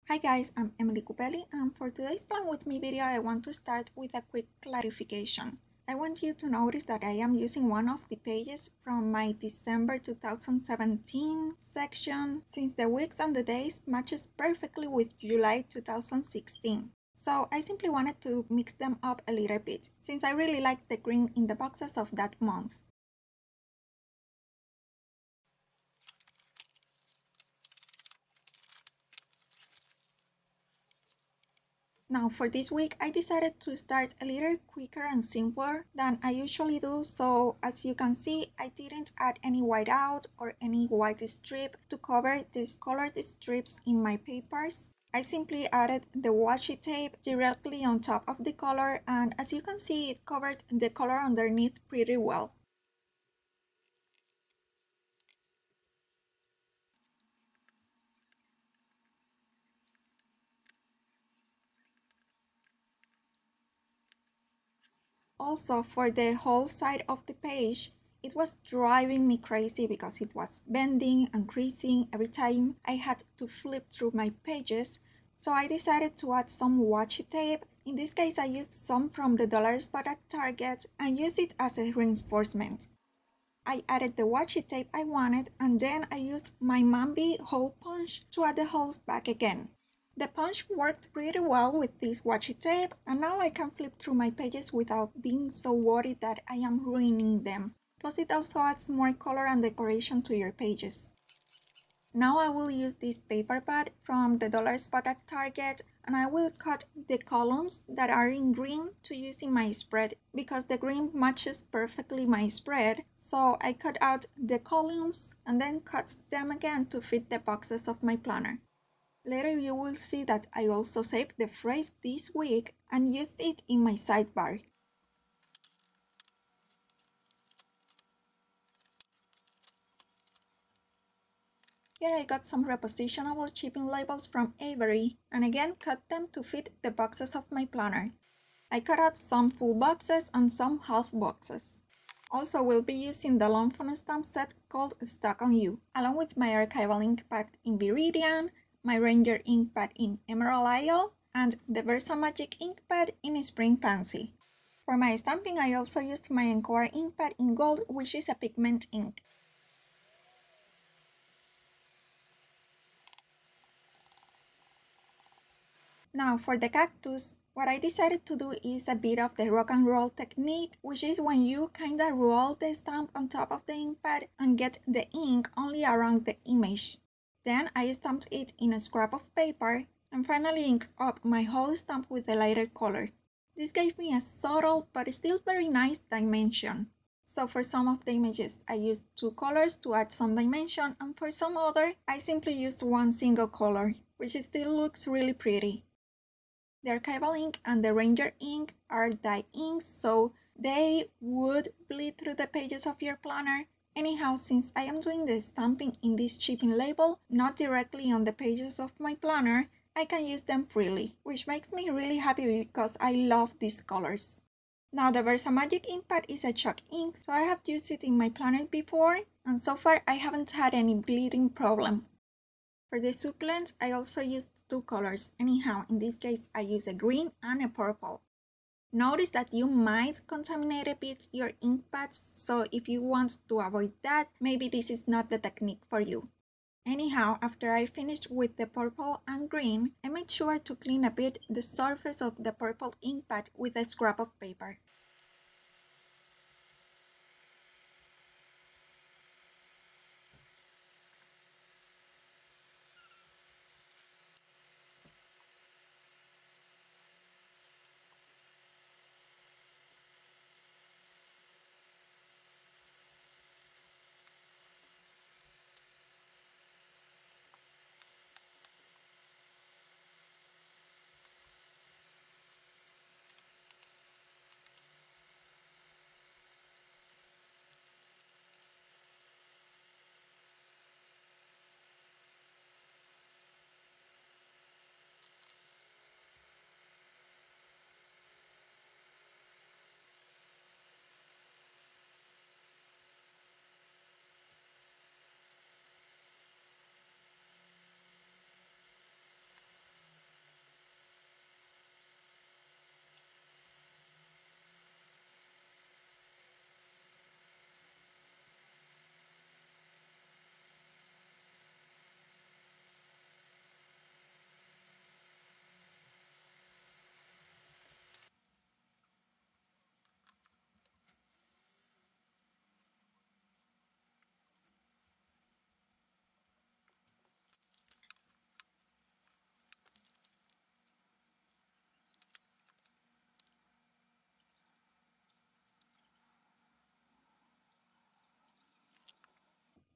Hi guys, I'm Emily Cupelli, and for today's Plan With Me video I want to start with a quick clarification. I want you to notice that I am using one of the pages from my December 2017 section, since the weeks and the days matches perfectly with July 2016. So I simply wanted to mix them up a little bit, since I really like the green in the boxes of that month. Now for this week I decided to start a little quicker and simpler than I usually do, so as you can see I didn't add any whiteout or any white strip to cover these colored strips in my papers. I simply added the washi tape directly on top of the color, and as you can see it covered the color underneath pretty well. Also, for the whole side of the page, it was driving me crazy because it was bending and creasing every time I had to flip through my pages, so I decided to add some washi tape. In this case I used some from the dollar spot at Target and used it as a reinforcement. I added the washi tape I wanted, and then I used my Mambi hole punch to add the holes back again. The punch worked pretty well with this washi tape, and now I can flip through my pages without being so worried that I am ruining them. Plus it also adds more color and decoration to your pages. Now I will use this paper pad from the dollar spot at Target, and I will cut the columns that are in green to use in my spread because the green matches perfectly my spread. So I cut out the columns and then cut them again to fit the boxes of my planner. Later you will see that I also saved the phrase this week and used it in my sidebar. Here I got some repositionable shipping labels from Avery and again cut them to fit the boxes of my planner. I cut out some full boxes and some half boxes. Also we'll be using the long phone stamp set called Stuck on You, along with my archival ink pad in Viridian, my Ranger ink pad in Emerald Isle, and the Versamagic ink pad in Spring Fancy. For my stamping I also used my Encore ink pad in gold, which is a pigment ink. Now for the cactus, what I decided to do is a bit of the rock and roll technique, which is when you kinda roll the stamp on top of the ink pad and get the ink only around the image. Then I stamped it in a scrap of paper and finally inked up my whole stamp with the lighter color. This gave me a subtle but still very nice dimension. So for some of the images I used two colors to add some dimension, and for some other I simply used one single color, which still looks really pretty. The archival ink and the Ranger ink are dye inks, so they would bleed through the pages of your planner. Anyhow, since I am doing the stamping in this shipping label, not directly on the pages of my planner, I can use them freely, which makes me really happy because I love these colors. Now the Versamagic ink pad is a chalk ink, so I have used it in my planner before, and so far I haven't had any bleeding problem. For the succulents, I also used two colors. Anyhow, in this case, I use a green and a purple. Notice that you might contaminate a bit your ink pads, so if you want to avoid that, maybe this is not the technique for you. Anyhow, after I finished with the purple and green, I made sure to clean a bit the surface of the purple ink pad with a scrap of paper.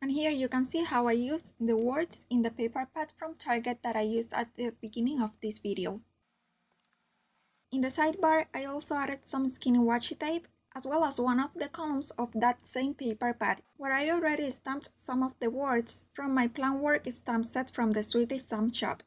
And here you can see how I used the words in the paper pad from Target that I used at the beginning of this video. In the sidebar, I also added some skinny washi tape, as well as one of the columns of that same paper pad, where I already stamped some of the words from my plan work stamp set from the Sweet Stamp shop.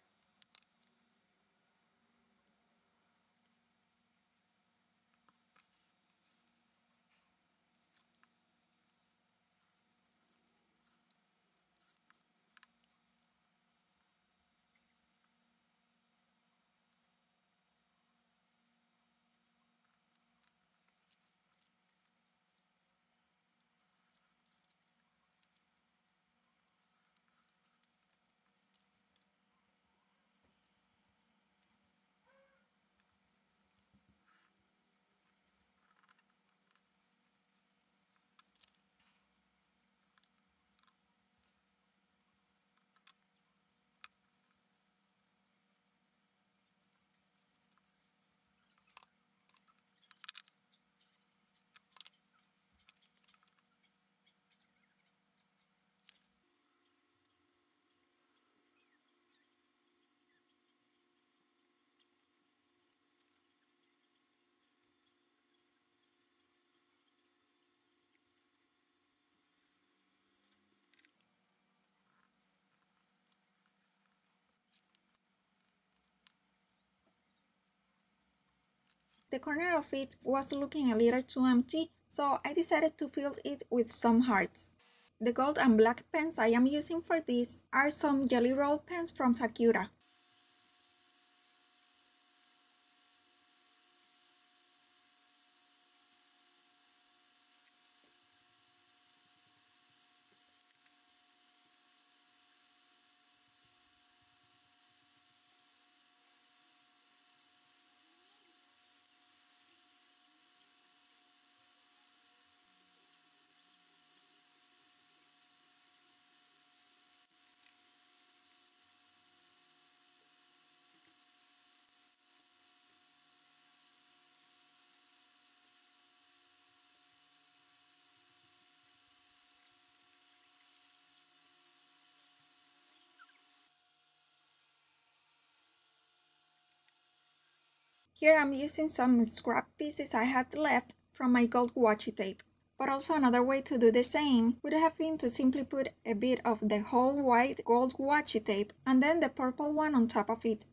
The corner of it was looking a little too empty, so I decided to fill it with some hearts. The gold and black pens I am using for this are some Jelly Roll pens from Sakura. Here I'm using some scrap pieces I had left from my gold washi tape. But also another way to do the same would have been to simply put a bit of the whole white gold washi tape and then the purple one on top of it.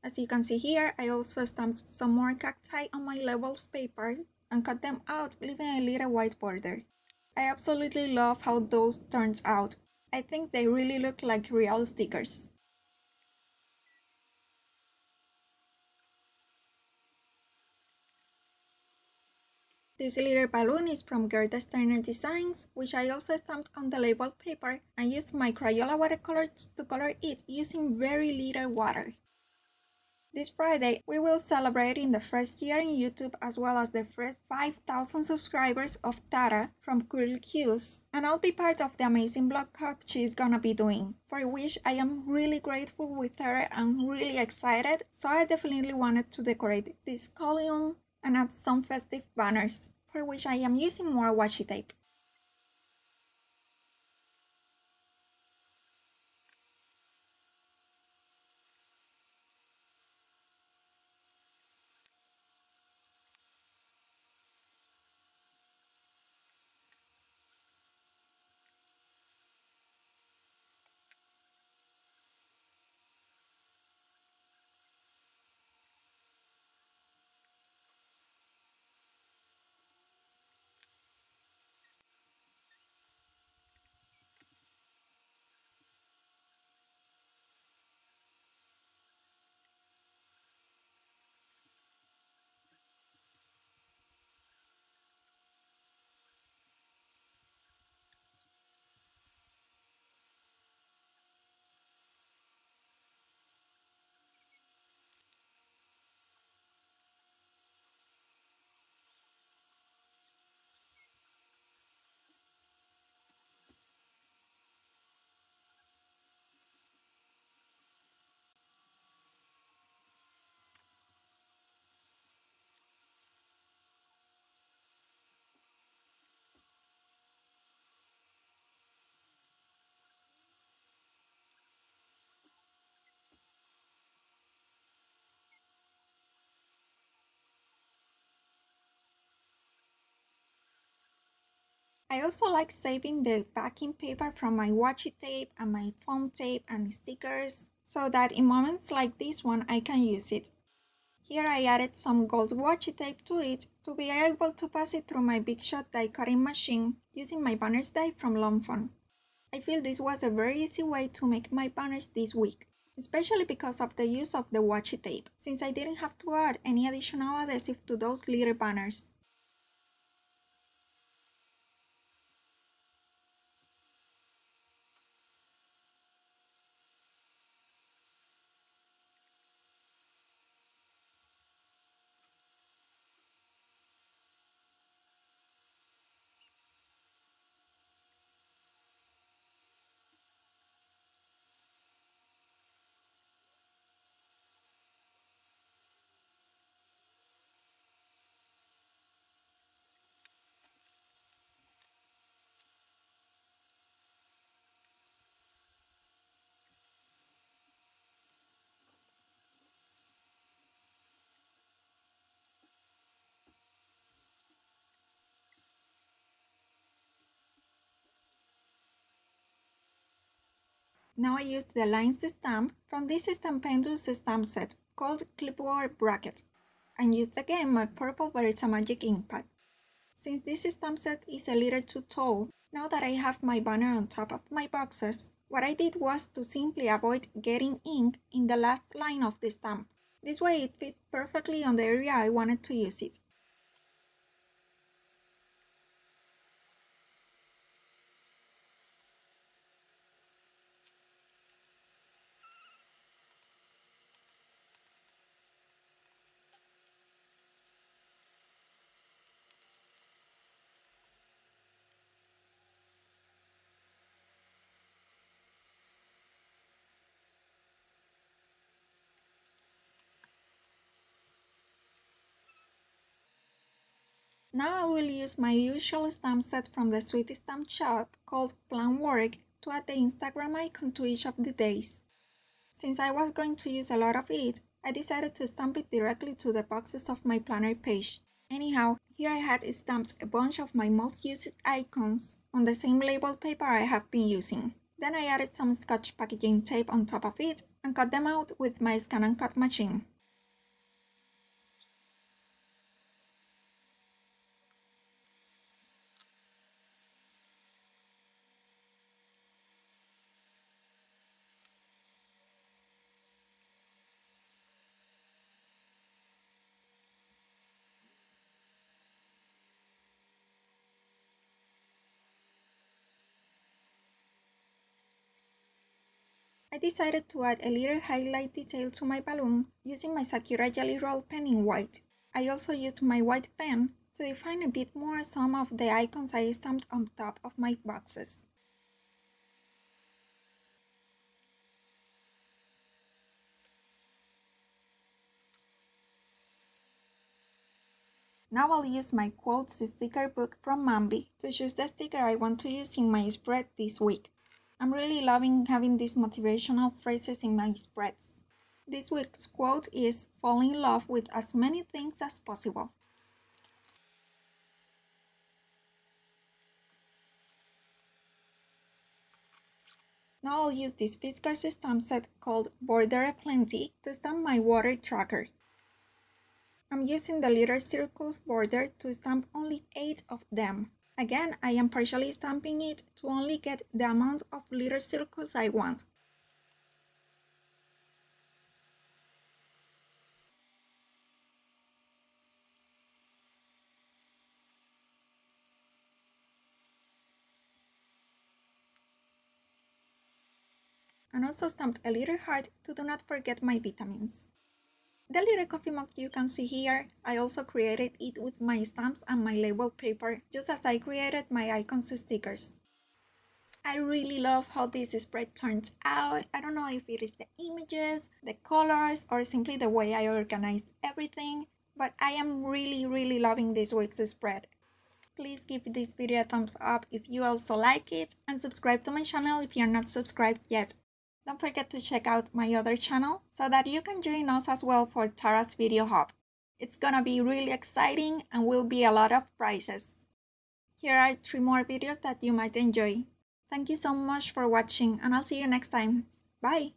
As you can see here, I also stamped some more cacti on my levels paper and cut them out, leaving a little white border. I absolutely love how those turned out. I think they really look like real stickers. This little balloon is from Gerda Steiner Designs, which I also stamped on the label paper and used my Crayola watercolors to color it using very little water. This Friday, we will celebrate in the first year in YouTube as well as the first 5,000 subscribers of Tara from Curly Cues, and I'll be part of the amazing blog club she's gonna be doing, for which I am really grateful with her and really excited, so I definitely wanted to decorate this column and add some festive banners, for which I am using more washi tape. I also like saving the backing paper from my washi tape and my foam tape and stickers so that in moments like this one I can use it. Here I added some gold washi tape to it to be able to pass it through my Big Shot die cutting machine using my banners die from Longfon. I feel this was a very easy way to make my banners this week, especially because of the use of the washi tape, since I didn't have to add any additional adhesive to those little banners. Now I used the lines stamp from this Stampendous stamp set called Clipboard Bracket, and used again my purple Beretta Magic ink pad. Since this stamp set is a little too tall, now that I have my banner on top of my boxes, what I did was to simply avoid getting ink in the last line of the stamp. This way it fit perfectly on the area I wanted to use it. Now I will use my usual stamp set from the Sweet Stamp shop called Plan Work to add the Instagram icon to each of the days. Since I was going to use a lot of it, I decided to stamp it directly to the boxes of my planner page. Anyhow, here I had stamped a bunch of my most used icons on the same label paper I have been using. Then I added some Scotch packaging tape on top of it and cut them out with my scan and cut machine. I decided to add a little highlight detail to my balloon using my Sakura Jelly Roll pen in white. I also used my white pen to define a bit more some of the icons I stamped on top of my boxes. Now I'll use my quotes sticker book from Mambi to choose the sticker I want to use in my spread this week. I'm really loving having these motivational phrases in my spreads. This week's quote is "Fall in love with as many things as possible." Now I'll use this Fiskars stamp set called Border Aplenty to stamp my water tracker. I'm using the little circles border to stamp only 8 of them. Again, I am partially stamping it to only get the amount of little circles I want. And also stamped a little heart to do not forget my vitamins. The little coffee mug you can see here, I also created it with my stamps and my label paper, just as I created my icons stickers. I really love how this spread turns out. I don't know if it is the images, the colors, or simply the way I organized everything, but I am really loving this week's spread. Please give this video a thumbs up if you also like it, and subscribe to my channel if you're not subscribed yet. Don't forget to check out my other channel so that you can join us as well for Tara's Video Hub. It's gonna be really exciting and will be a lot of prizes. Here are 3 more videos that you might enjoy. Thank you so much for watching, and I'll see you next time. Bye!